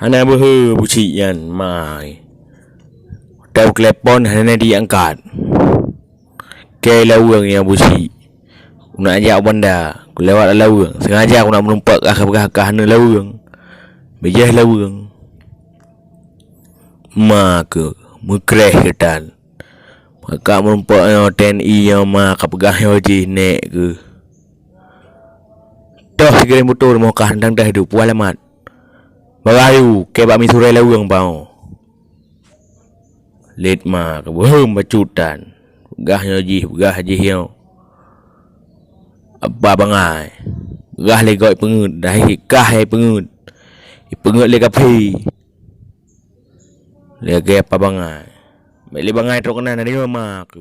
Hana bucian mai. Tahu klepon hana diangkat. Ke lawang yang buci. Aku nak ajak benda. Aku lewat lawang. Sengaja aku nak menumpak ke hana lawang. Bejah lawang. Maka mukreh ketan. Maka menumpak yang TNI yang mak pegah yang wajih nek ke. Dah segera motor mau kah hendang dah hidup walamat. Bagayu ke bak mi surai lawang bau. Let mak bohong bacutan. Pegah yang wajih yang apa bangai. Pegah legoi pengut dah kah pengut. Pengut le kapi. Le apa bangai. Mek le bangai trok nan ada mak.